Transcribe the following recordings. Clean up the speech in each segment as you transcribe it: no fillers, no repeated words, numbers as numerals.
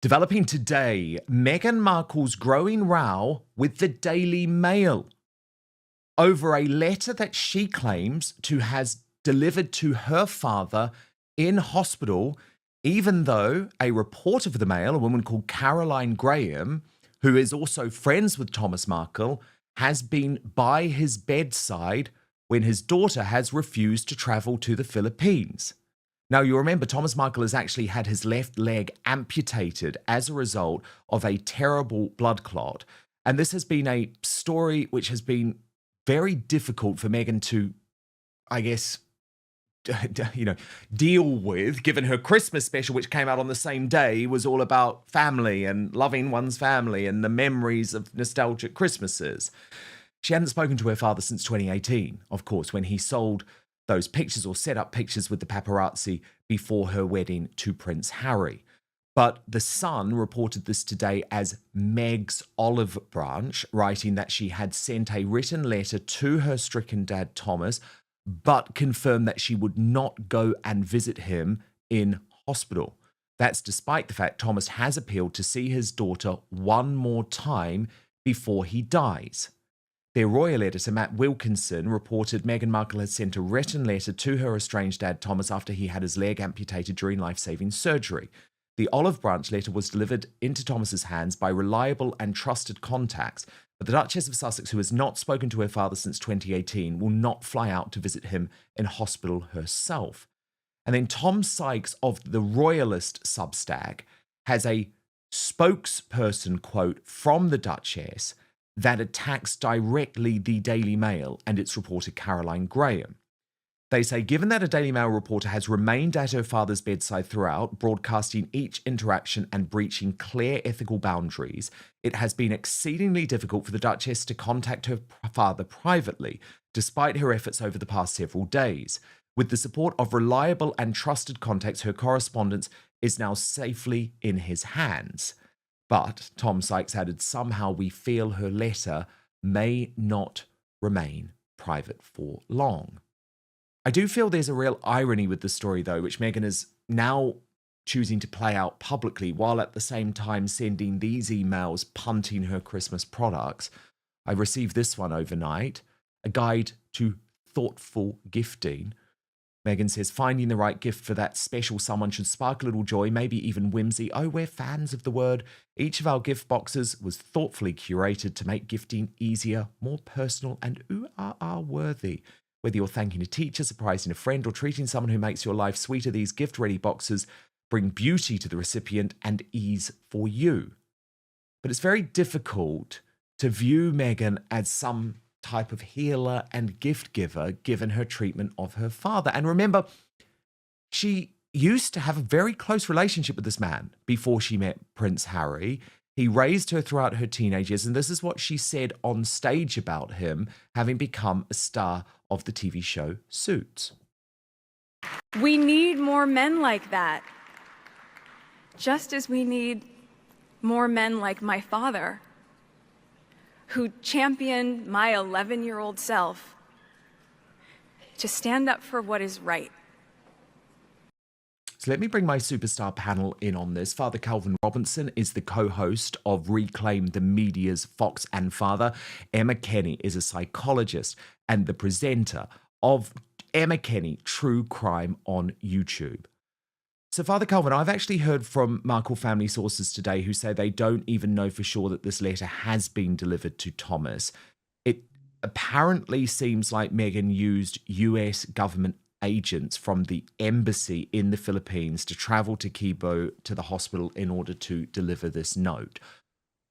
Developing today, Meghan Markle's growing row with the Daily Mail over a letter that she claims to has delivered to her father in hospital, even though a reporter for the Mail, a woman called Caroline Graham, who is also friends with Thomas Markle, has been by his bedside when his daughter has refused to travel to the Philippines. Now, you remember Thomas Markle has actually had his left leg amputated as a result of a terrible blood clot. And this has been a story which has been very difficult for Meghan to, I guess, deal with, given her Christmas special, which came out on the same day, was all about family and loving one's family and the memories of nostalgic Christmases. She hadn't spoken to her father since 2018, of course, when he sold those pictures or set up pictures with the paparazzi before her wedding to Prince Harry. But The Sun reported this today as Meg's olive branch, writing that she had sent a written letter to her stricken dad, Thomas, but confirmed that she would not go and visit him in hospital. That's despite the fact Thomas has appealed to see his daughter one more time before he dies. Their royal editor, Matt Wilkinson, reported Meghan Markle had sent a written letter to her estranged dad, Thomas, after he had his leg amputated during life-saving surgery. The olive branch letter was delivered into Thomas's hands by reliable and trusted contacts, but the Duchess of Sussex, who has not spoken to her father since 2018, will not fly out to visit him in hospital herself. And then Tom Sykes of the Royalist Substack has a spokesperson quote from the Duchess that attacks directly the Daily Mail and its reporter Caroline Graham. They say, given that a Daily Mail reporter has remained at her father's bedside throughout, broadcasting each interaction and breaching clear ethical boundaries, it has been exceedingly difficult for the Duchess to contact her father privately, despite her efforts over the past several days. With the support of reliable and trusted contacts, her correspondence is now safely in his hands. But, Tom Sykes added, somehow we feel her letter may not remain private for long. I do feel there's a real irony with the story, though, which Meghan is now choosing to play out publicly, while at the same time sending these emails punting her Christmas products. I received this one overnight, a guide to thoughtful gifting. Meghan says, finding the right gift for that special someone should spark a little joy, maybe even whimsy. Oh, we're fans of the word. Each of our gift boxes was thoughtfully curated to make gifting easier, more personal, and worthy. Whether you're thanking a teacher, surprising a friend, or treating someone who makes your life sweeter, these gift-ready boxes bring beauty to the recipient and ease for you. But it's very difficult to view Meghan as some type of healer and gift giver, given her treatment of her father. And remember, she used to have a very close relationship with this man before she met Prince Harry. He raised her throughout her teenage years, and this is what she said on stage about him, having become a star of the TV show Suits. We need more men like that, just as we need more men like my father, who championed my 11-year-old self to stand up for what is right. So let me bring my superstar panel in on this. Father Calvin Robinson is the co-host of Reclaim the Media's Fox and Father. Emma Kenny is a psychologist and the presenter of Emma Kenny True Crime on YouTube. So, Father Calvin, I've actually heard from Markle family sources today who say they don't even know for sure that this letter has been delivered to Thomas. It apparently seems like Meghan used US government agents from the embassy in the Philippines to travel to Cebu to the hospital in order to deliver this note.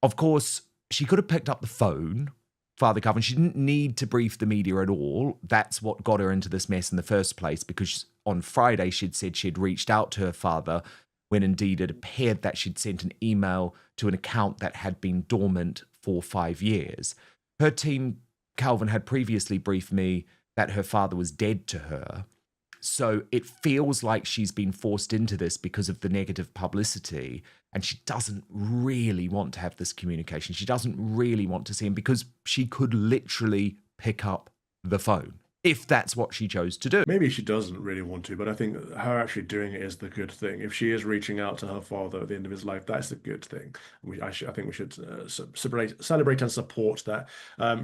Of course, she could have picked up the phone, Father Calvin. She didn't need to brief the media at all. That's what got her into this mess in the first place, because on Friday she'd said she'd reached out to her father when indeed it appeared that she'd sent an email to an account that had been dormant for 5 years. Her team, Calvin, had previously briefed me that her father was dead to her. So it feels like she's been forced into this because of the negative publicity, and she doesn't really want to have this communication. She doesn't really want to see him because she could literally pick up the phone if that's what she chose to do. Maybe she doesn't really want to, but I think her actually doing it is the good thing. If she is reaching out to her father at the end of his life, that's a good thing. I think we should celebrate and support that.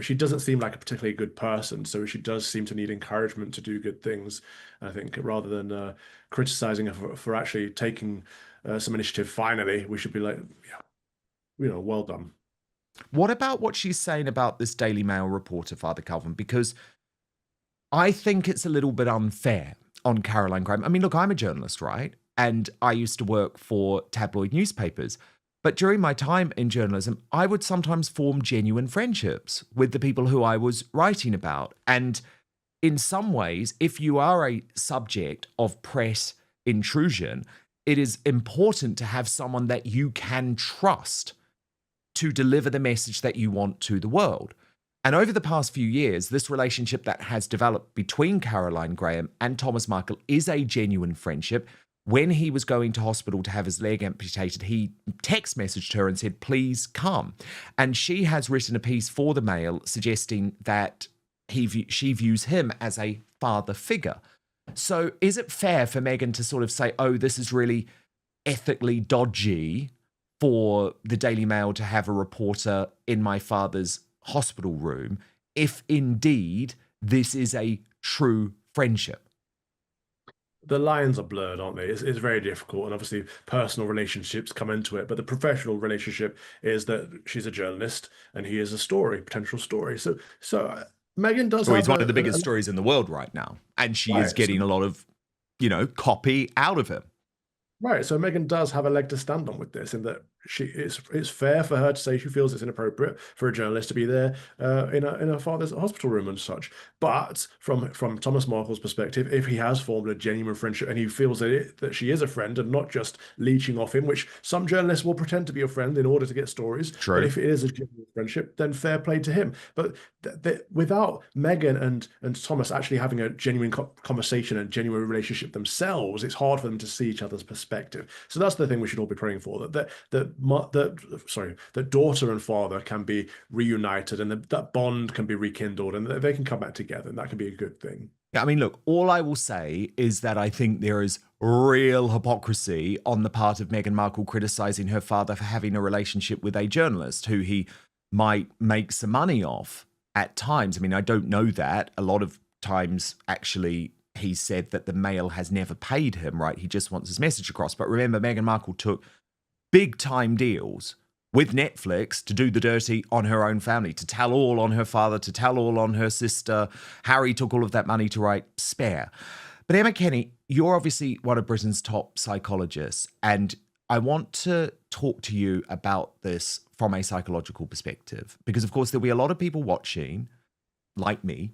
She doesn't seem like a particularly good person, so she does seem to need encouragement to do good things. I think rather than criticizing her for actually taking some initiative, finally, we should be like, yeah, well done. What about what she's saying about this Daily Mail reporter, Father Calvin? Because I think it's a little bit unfair on Caroline Graham. I mean, look, I'm a journalist, right? And I used to work for tabloid newspapers. But during my time in journalism, I would sometimes form genuine friendships with the people who I was writing about. And in some ways, if you are a subject of press intrusion, it is important to have someone that you can trust to deliver the message that you want to the world. And over the past few years, this relationship that has developed between Caroline Graham and Thomas Markle is a genuine friendship. When he was going to hospital to have his leg amputated, he text messaged her and said, please come. And she has written a piece for the Mail suggesting that she views him as a father figure. So is it fair for Meghan to sort of say, oh, this is really ethically dodgy for the Daily Mail to have a reporter in my father's hospital room, if indeed this is a true friendship? The lines are blurred, aren't they? It's very difficult, and obviously personal relationships come into it. But the professional relationship is that she's a journalist and he is a potential story. So Meghan does. So have he's one of the biggest stories in the world right now, and she is getting a lot of, copy out of him. Right, so Meghan does have a leg to stand on with this, in that it's fair for her to say she feels it's inappropriate for a journalist to be there in her father's hospital room and such. But from Thomas Markle's perspective, if he has formed a genuine friendship and he feels that she is a friend and not just leeching off him, which some journalists will pretend to be a friend in order to get stories. True. But if it is a genuine friendship, then fair play to him. But without Meghan and Thomas actually having a genuine conversation and genuine relationship themselves, it's hard for them to see each other's perspective. So that's the thing we should all be praying for, that daughter and father can be reunited, and that bond can be rekindled, and they can come back together, and that can be a good thing. Yeah, I mean, look, all I will say is that I think there is real hypocrisy on the part of Meghan Markle criticizing her father for having a relationship with a journalist who he might make some money off at times. I mean, I don't know that. A lot of times, actually, he said that the Mail has never paid him, right? He just wants his message across. But remember, Meghan Markle took big time deals with Netflix to do the dirty on her own family, to tell all on her father, to tell all on her sister. Harry took all of that money to write Spare. But Emma Kenny, you're obviously one of Britain's top psychologists, and I want to talk to you about this from a psychological perspective, because of course there'll be a lot of people watching, like me,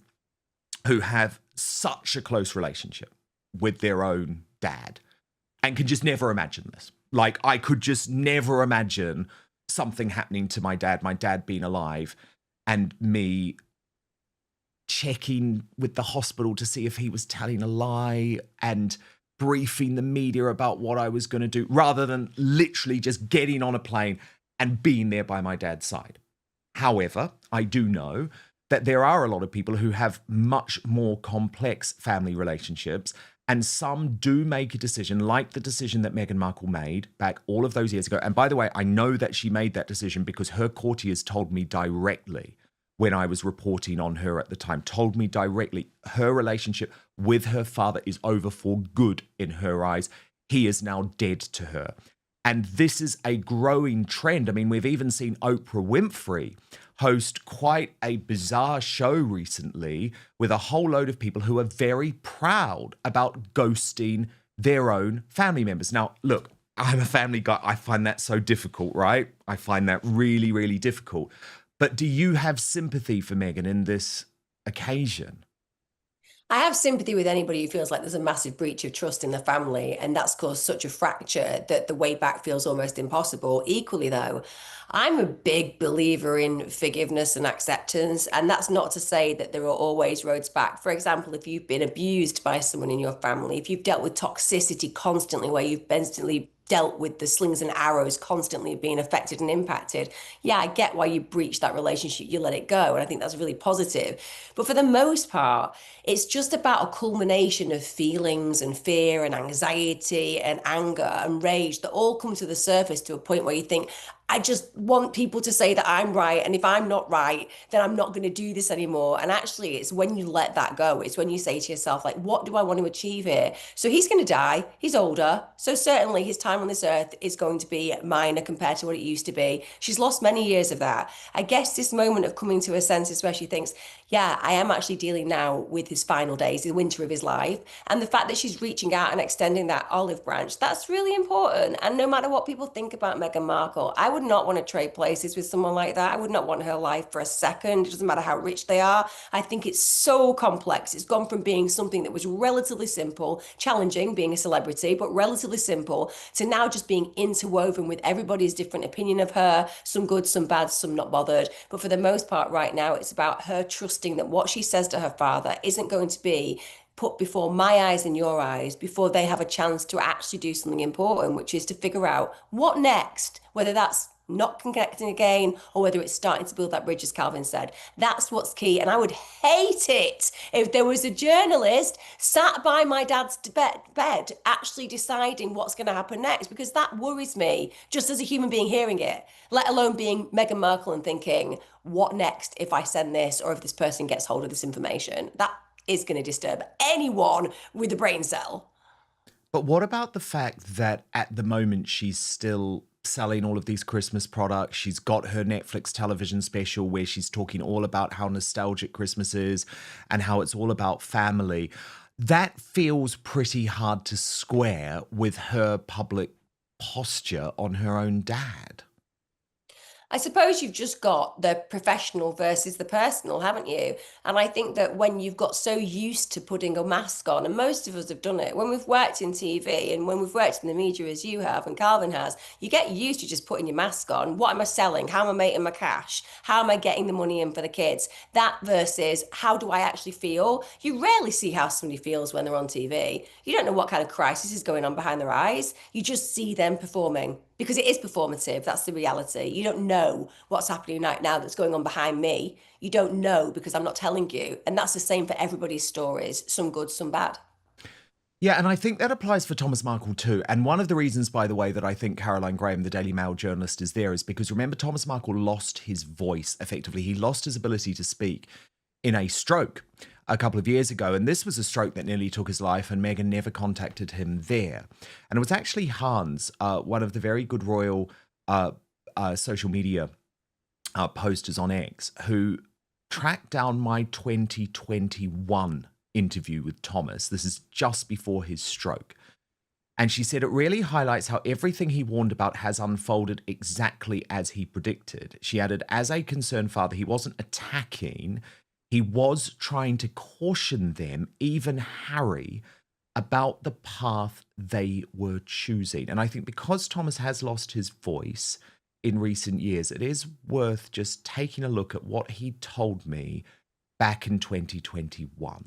who have such a close relationship with their own dad and can just never imagine this. Like, I could just never imagine something happening to my dad being alive, and me checking with the hospital to see if he was telling a lie and briefing the media about what I was going to do, rather than literally just getting on a plane and being there by my dad's side. However, I do know that there are a lot of people who have much more complex family relationships, and some do make a decision, like the decision that Meghan Markle made back all of those years ago. And by the way, I know that she made that decision because her courtiers told me directly, when I was reporting on her at the time, told me directly her relationship with her father is over for good in her eyes. He is now dead to her. And this is a growing trend. I mean, we've even seen Oprah Winfrey host quite a bizarre show recently with a whole load of people who are very proud about ghosting their own family members. Now, look, I'm a family guy. I find that so difficult, right? I find that really, really difficult. But do you have sympathy for Meghan in this occasion? I have sympathy with anybody who feels like there's a massive breach of trust in the family, and that's caused such a fracture that the way back feels almost impossible. Equally, though, I'm a big believer in forgiveness and acceptance, and that's not to say that there are always roads back. For example, if you've been abused by someone in your family, if you've dealt with toxicity constantly, where you've dealt with the slings and arrows constantly being affected and impacted, yeah, I get why you breach that relationship, you let it go. And I think that's really positive. But for the most part, it's just about a culmination of feelings and fear and anxiety and anger and rage that all come to the surface to a point where you think, I just want people to say that I'm right. And if I'm not right, then I'm not going to do this anymore. And actually, it's when you let that go, it's when you say to yourself, like, what do I want to achieve here? So he's going to die. He's older. So certainly his time on this earth is going to be minor compared to what it used to be. She's lost many years of that. I guess this moment of coming to her senses where she thinks, yeah, I am actually dealing now with his final days, the winter of his life. And the fact that she's reaching out and extending that olive branch, that's really important. And no matter what people think about Meghan Markle, I would not want to trade places with someone like that. I would not want her life for a second. It doesn't matter how rich they are. I think it's so complex. It's gone from being something that was relatively simple, challenging, being a celebrity, but relatively simple, to now just being interwoven with everybody's different opinion of her, some good, some bad, some not bothered. But for the most part right now, it's about her trusting that what she says to her father isn't going to be put before my eyes and your eyes before they have a chance to actually do something important, which is to figure out what next, whether that's not connecting again or whether it's starting to build that bridge, as Calvin said. That's what's key. And I would hate it if there was a journalist sat by my dad's bed actually deciding what's going to happen next, because that worries me just as a human being hearing it, let alone being Meghan Markle and thinking, what next if I send this or if this person gets hold of this information? That is going to disturb anyone with a brain cell. But what about the fact that at the moment she's still selling all of these Christmas products? She's got her Netflix television special where she's talking all about how nostalgic Christmas is and how it's all about family. That feels pretty hard to square with her public posture on her own dad. I suppose you've just got the professional versus the personal, haven't you? And I think that when you've got so used to putting a mask on, and most of us have done it, when we've worked in TV and when we've worked in the media as you have and Calvin has, you get used to just putting your mask on. What am I selling? How am I making my cash? How am I getting the money in for the kids? That versus how do I actually feel? You rarely see how somebody feels when they're on TV. You don't know what kind of crisis is going on behind their eyes. You just see them performing. Because it is performative, that's the reality. You don't know what's happening right now that's going on behind me. You don't know because I'm not telling you. And that's the same for everybody's stories, some good, some bad. Yeah, and I think that applies for Thomas Markle too. And one of the reasons, by the way, that I think Caroline Graham, the Daily Mail journalist, is there is because remember, Thomas Markle lost his voice effectively. He lost his ability to speak in a stroke a couple of years ago. And this was a stroke that nearly took his life, and Meghan never contacted him there. And it was actually Hans, one of the very good royal social media posters on X, who tracked down my 2021 interview with Thomas. This is just before his stroke. And she said it really highlights how everything he warned about has unfolded exactly as he predicted. She added, as a concerned father, he wasn't attacking. He was trying to caution them, even Harry, about the path they were choosing. And I think because Thomas has lost his voice in recent years, it is worth just taking a look at what he told me back in 2021.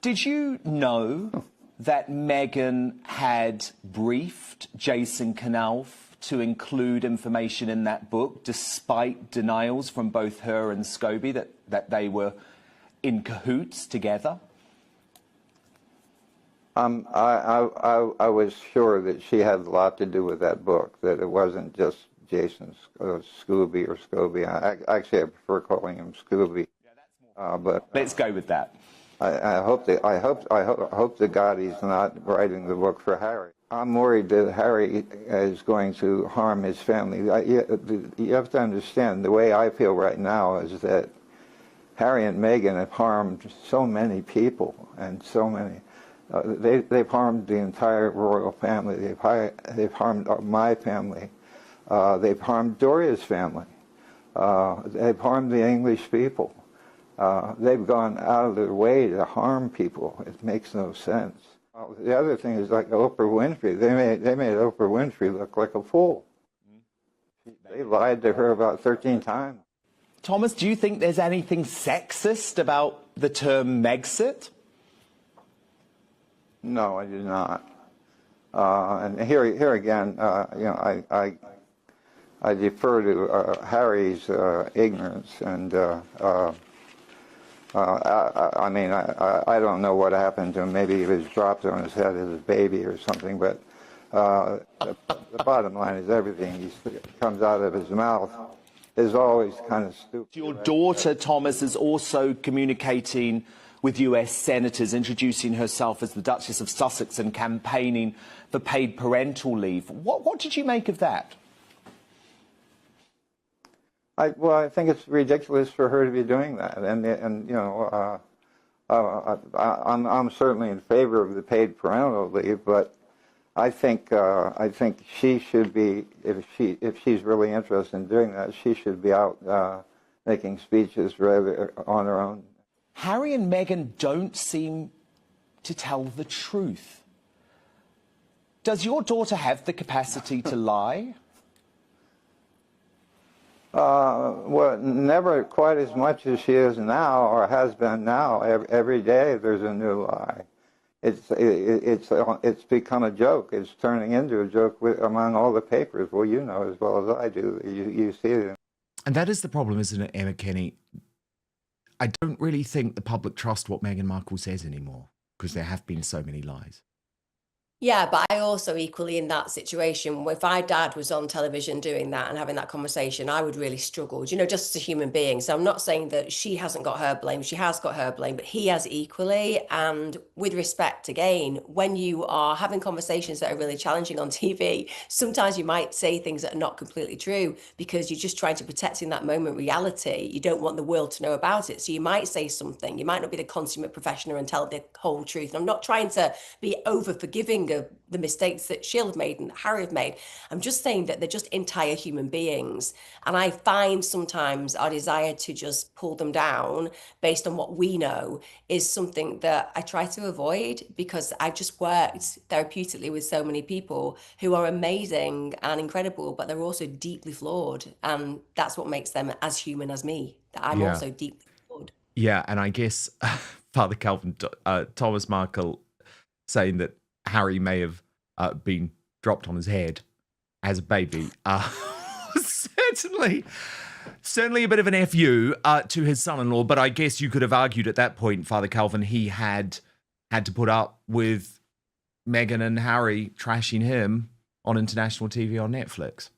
Did you know that Meghan had briefed Jason Knauf to include information in that book, despite denials from both her and Scobie that they were in cahoots together? I was sure that she had a lot to do with that book, that it wasn't just Jason Scobie or Scobie. Actually, I prefer calling him Scobie. But let's go with that. I hope to God he's not writing the book for Harry. I'm worried that Harry is going to harm his family. You have to understand, the way I feel right now is that Harry and Meghan have harmed so many people, and so many. They've harmed the entire royal family. They've harmed my family. They've harmed Doria's family. They've harmed the English people. They've gone out of their way to harm people. It makes no sense. The other thing is like Oprah Winfrey. They made Oprah Winfrey look like a fool. They lied to her about 13 times. Thomas, do you think there's anything sexist about the term Megxit? No, I do not. And here again, I defer to Harry's ignorance, and I mean, I don't know what happened to him. Maybe he was dropped on his head as a baby or something, but the bottom line is everything comes out of his mouth is always kind of stupid. Your daughter, Thomas, is also communicating with US senators, introducing herself as the Duchess of Sussex and campaigning for paid parental leave. What did you make of that? Well, I think it's ridiculous for her to be doing that, and you know, I'm certainly in favor of the paid parental leave, but I think she should be, if she's really interested in doing that, she should be out making speeches rather on her own. Harry and Meghan don't seem to tell the truth. Does your daughter have the capacity to lie? Well, never quite as much as she is now, or has been now. Every day there's a new lie. It's become a joke. It's turning into a joke among all the papers. Well, you know as well as I do. You see it. And that is the problem, isn't it, Emma Kenny? I don't really think the public trust what Meghan Markle says anymore, because there have been so many lies. Yeah, but I also equally in that situation, if my dad was on television doing that and having that conversation, I would really struggle, you know, just as a human being. So I'm not saying that she hasn't got her blame. She has got her blame, but he has equally. And with respect, again, when you are having conversations that are really challenging on TV, sometimes you might say things that are not completely true because you're just trying to protect in that moment reality. You don't want the world to know about it. So you might say something. You might not be the consummate professional and tell the whole truth. And I'm not trying to be over forgiving of the mistakes that she'll have made and Harry have made. I'm just saying that they're just entire human beings. And I find sometimes our desire to just pull them down based on what we know is something that I try to avoid, because I've just worked therapeutically with so many people who are amazing and incredible, but they're also deeply flawed. And that's what makes them as human as me, that I'm also deeply flawed. Yeah, and I guess Father Calvin, Thomas Markle saying that Harry may have been dropped on his head as a baby. Certainly a bit of an FU to his son-in-law, but I guess you could have argued at that point, Father Calvin, he had to put up with Meghan and Harry trashing him on international TV on Netflix.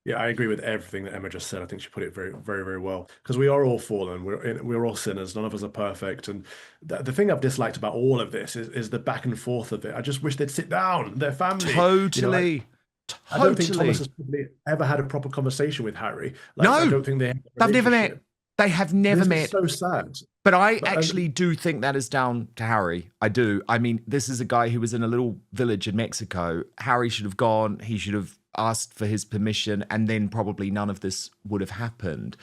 Yeah, I agree with everything that Emma just said. I think she put it very, very, very well. Because we are all fallen. We're all sinners. None of us are perfect. And the thing I've disliked about all of this is the back and forth of it. I just wish they'd sit down, their family. Totally. You know, I don't think Thomas has probably ever had a proper conversation with Harry. Like, no, I don't think they've never met. They have never met. This is so sad. But I actually do think that is down to Harry. I do. I mean, this is a guy who was in a little village in Mexico. Harry should have gone. He should have asked for his permission, and then probably none of this would have happened.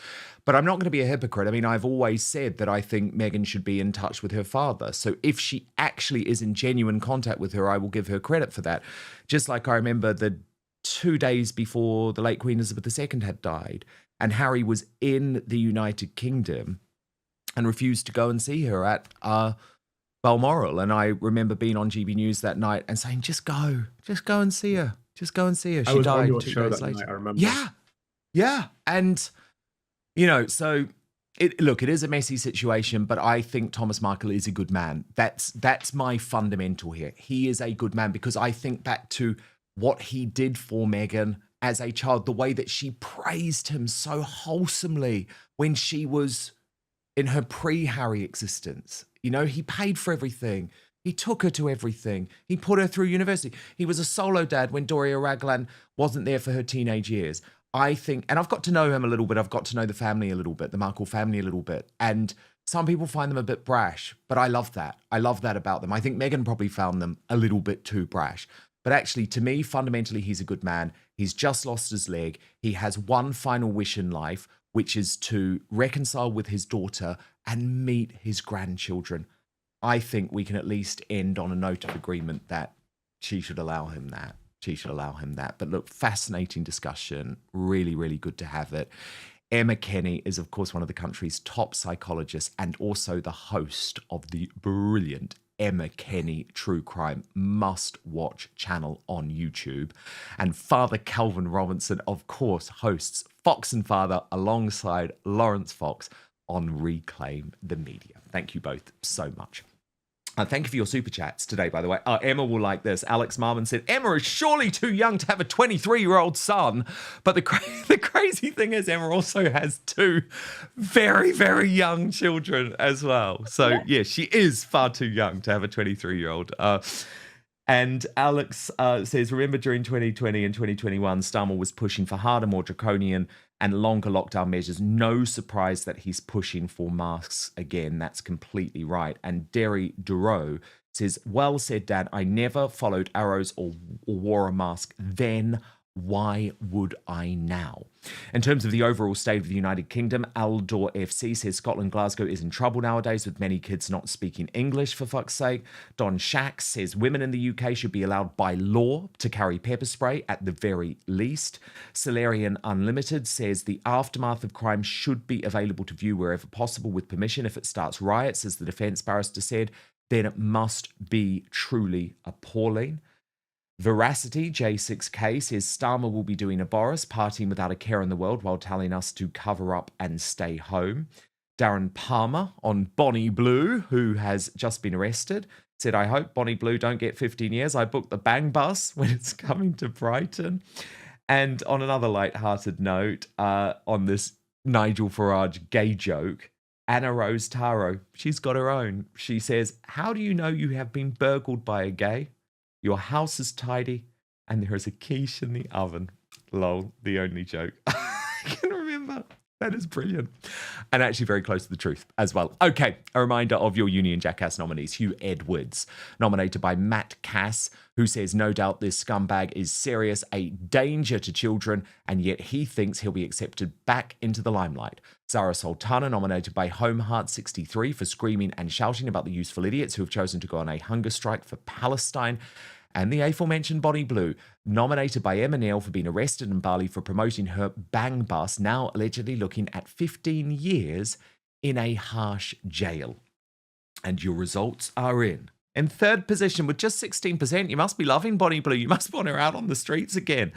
But I'm not going to be a hypocrite. I mean, I've always said that I think Meghan should be in touch with her father. So if she actually is in genuine contact with her, I will give her credit for that. Just like I remember the 2 days before the late Queen Elizabeth II had died, and Harry was in the United Kingdom and refused to go and see her at Balmoral. And I remember being on GB News that night and saying, just go and see her. Just go and see her. She died 2 days later. Night, I remember. Yeah. And, you know, so it is a messy situation, but I think Thomas Markle is a good man. That's my fundamental here. He is a good man because I think back to what he did for Meghan as a child, the way that she praised him so wholesomely when she was in her pre-Harry existence. You know, he paid for everything. He took her to everything. He put her through university. He was a solo dad when Doria Raglan wasn't there for her teenage years. I think, and I've got to know him a little bit. I've got to know the family a little bit, the Markle family a little bit. And some people find them a bit brash, but I love that. I love that about them. I think Meghan probably found them a little bit too brash. But actually, to me, fundamentally, he's a good man. He's just lost his leg. He has one final wish in life, which is to reconcile with his daughter and meet his grandchildren. I think we can at least end on a note of agreement that she should allow him that. But look, fascinating discussion. Really, really good to have it. Emma Kenny is, of course, one of the country's top psychologists and also the host of the brilliant Emma Kenny True Crime must-watch channel on YouTube. And Father Calvin Robinson, of course, hosts Fox and Father alongside Lawrence Fox on Reclaim the Media. Thank you both so much. Thank you for your super chats today, by the way. Emma will like this. Alex Marmon said, Emma is surely too young to have a 23-year-old son. But the crazy thing is, Emma also has 2 very, very young children as well. So, yeah, she is far too young to have a 23-year-old. And Alex says, remember during 2020 and 2021, Starmer was pushing for harder, more draconian and longer lockdown measures. No surprise that he's pushing for masks again. That's completely right. And Derry Duro says, well said, Dad. I never followed arrows or wore a mask then. Why would I now? In terms of the overall state of the United Kingdom, Aldor FC says Scotland Glasgow is in trouble nowadays with many kids not speaking English, for fuck's sake. Don Shack says women in the UK should be allowed by law to carry pepper spray at the very least. Solarian Unlimited says the aftermath of crime should be available to view wherever possible with permission. If it starts riots, as the defence barrister said, then it must be truly appalling. Veracity J6K says Starmer will be doing a Boris, partying without a care in the world while telling us to cover up and stay home. Darren Palmer on Bonnie Blue, who has just been arrested, said, I hope Bonnie Blue don't get 15 years. I booked the Bang Bus when it's coming to Brighton. And on another light-hearted note, on this Nigel Farage gay joke, Anna Rose Taro, she's got her own. She says, how do you know you have been burgled by a gay? Your house is tidy, and there is a quiche in the oven. Lol, the only joke I can remember. That is brilliant. And actually very close to the truth as well. Okay, a reminder of your Union Jackass nominees. Hugh Edwards, nominated by Matt Cass, who says, no doubt this scumbag is serious, a danger to children, and yet he thinks he'll be accepted back into the limelight. Zara Sultana, nominated by Homeheart63 for screaming and shouting about the useful idiots who have chosen to go on a hunger strike for Palestine. And the aforementioned Bonnie Blue, nominated by Emma Neal for being arrested in Bali for promoting her Bang Bus, now allegedly looking at 15 years in a harsh jail. And your results are in. In third position with just 16%, you must be loving Bonnie Blue. You must want her out on the streets again.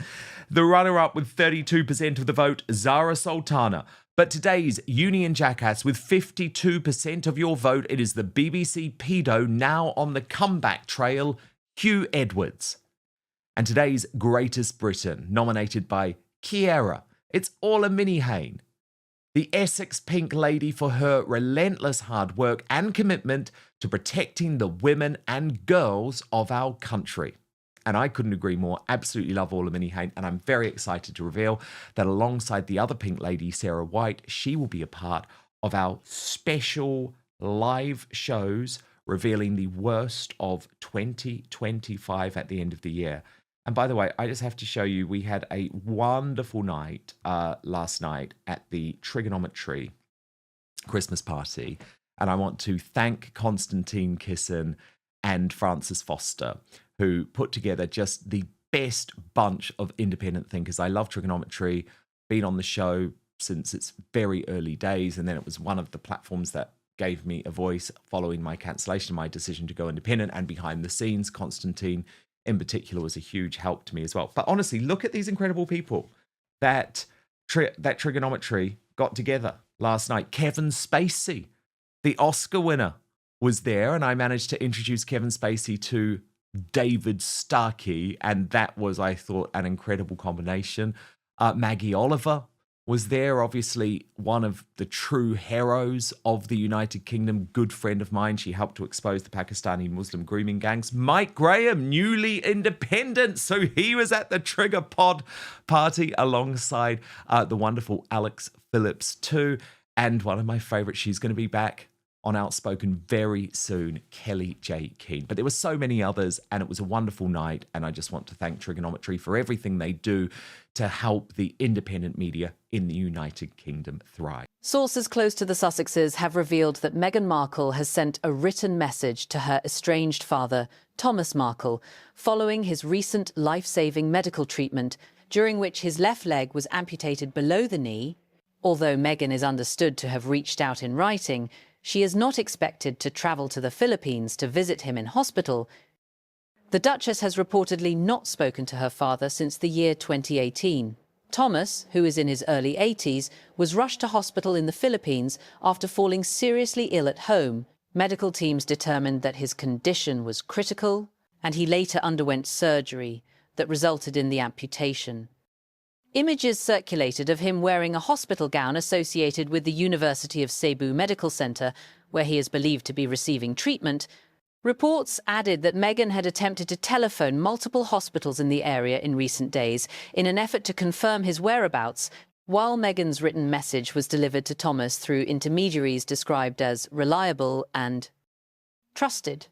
The runner-up with 32% of the vote, Zara Sultana. But today's Union Jackass with 52% of your vote, it is the BBC pedo now on the comeback trail, Hugh Edwards. And today's Greatest Britain, nominated by Kiera, it's Orla Minihane, the Essex Pink Lady, for her relentless hard work and commitment to protecting the women and girls of our country. And I couldn't agree more. Absolutely love Orla Minihane, and I'm very excited to reveal that alongside the other Pink Lady, Sarah White, she will be a part of our special live shows revealing the worst of 2025 at the end of the year. And by the way, I just have to show you, we had a wonderful night last night at the Trigonometry Christmas party. And I want to thank Constantine Kisson and Francis Foster, who put together just the best bunch of independent thinkers. I love Trigonometry, been on the show since its very early days. And then it was one of the platforms that gave me a voice following my cancellation, my decision to go independent, and behind the scenes, Constantine in particular was a huge help to me as well. But honestly, look at these incredible people that Trigonometry got together last night. Kevin Spacey, the Oscar winner, was there, and I managed to introduce Kevin Spacey to David Starkey, and that was, I thought, an incredible combination. Maggie Oliver was there, obviously one of the true heroes of the United Kingdom, good friend of mine. She helped to expose the Pakistani Muslim grooming gangs. Mike Graham, newly independent, so he was at the Trigger Pod party alongside the wonderful Alex Phillips too. And one of my favorites, she's going to be back on Outspoken very soon, Kelly J. Keane. But there were so many others, and it was a wonderful night, and I just want to thank Trigonometry for everything they do to help the independent media in the United Kingdom thrive. Sources close to the Sussexes have revealed that Meghan Markle has sent a written message to her estranged father, Thomas Markle, following his recent life-saving medical treatment, during which his left leg was amputated below the knee. Although Meghan is understood to have reached out in writing, she is not expected to travel to the Philippines to visit him in hospital. The Duchess has reportedly not spoken to her father since the year 2018. Thomas, who is in his early 80s, was rushed to hospital in the Philippines after falling seriously ill at home. Medical teams determined that his condition was critical, and he later underwent surgery that resulted in the amputation. Images circulated of him wearing a hospital gown associated with the University of Cebu Medical Center, where he is believed to be receiving treatment. Reports added that Meghan had attempted to telephone multiple hospitals in the area in recent days in an effort to confirm his whereabouts, while Meghan's written message was delivered to Thomas through intermediaries described as reliable and trusted.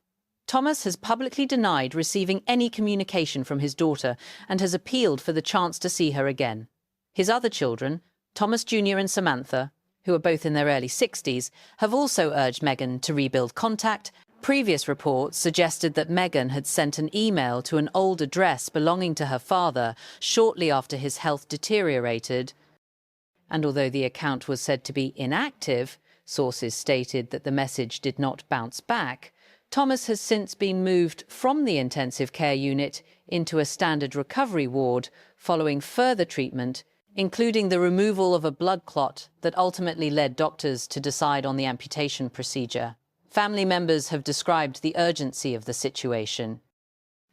Thomas has publicly denied receiving any communication from his daughter and has appealed for the chance to see her again. His other children, Thomas Jr. and Samantha, who are both in their early 60s, have also urged Meghan to rebuild contact. Previous reports suggested that Meghan had sent an email to an old address belonging to her father shortly after his health deteriorated. And although the account was said to be inactive, sources stated that the message did not bounce back. Thomas has since been moved from the intensive care unit into a standard recovery ward following further treatment, including the removal of a blood clot that ultimately led doctors to decide on the amputation procedure. Family members have described the urgency of the situation,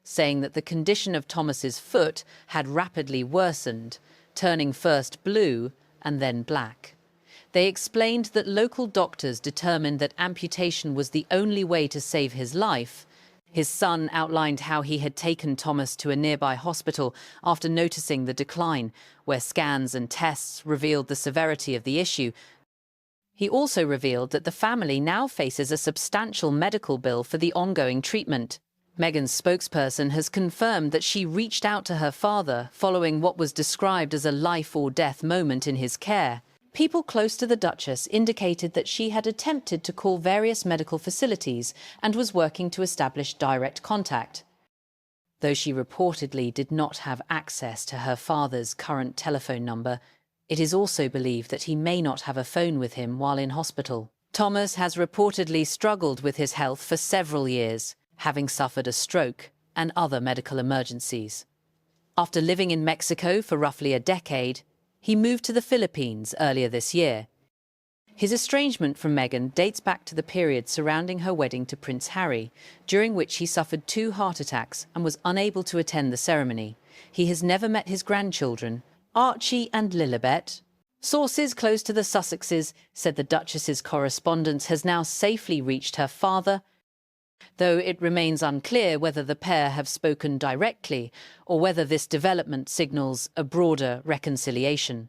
saying that the condition of Thomas's foot had rapidly worsened, turning first blue and then black. They explained that local doctors determined that amputation was the only way to save his life. His son outlined how he had taken Thomas to a nearby hospital after noticing the decline, where scans and tests revealed the severity of the issue. He also revealed that the family now faces a substantial medical bill for the ongoing treatment. Meghan's spokesperson has confirmed that she reached out to her father following what was described as a life or death moment in his care. People close to the Duchess indicated that she had attempted to call various medical facilities and was working to establish direct contact. Though she reportedly did not have access to her father's current telephone number, it is also believed that he may not have a phone with him while in hospital. Thomas has reportedly struggled with his health for several years, having suffered a stroke and other medical emergencies. After living in Mexico for roughly a decade, he moved to the Philippines earlier this year. His estrangement from Meghan dates back to the period surrounding her wedding to Prince Harry, during which he suffered 2 heart attacks and was unable to attend the ceremony. He has never met his grandchildren, Archie and Lilibet. Sources close to the Sussexes said the Duchess's correspondence has now safely reached her father, though it remains unclear whether the pair have spoken directly or whether this development signals a broader reconciliation.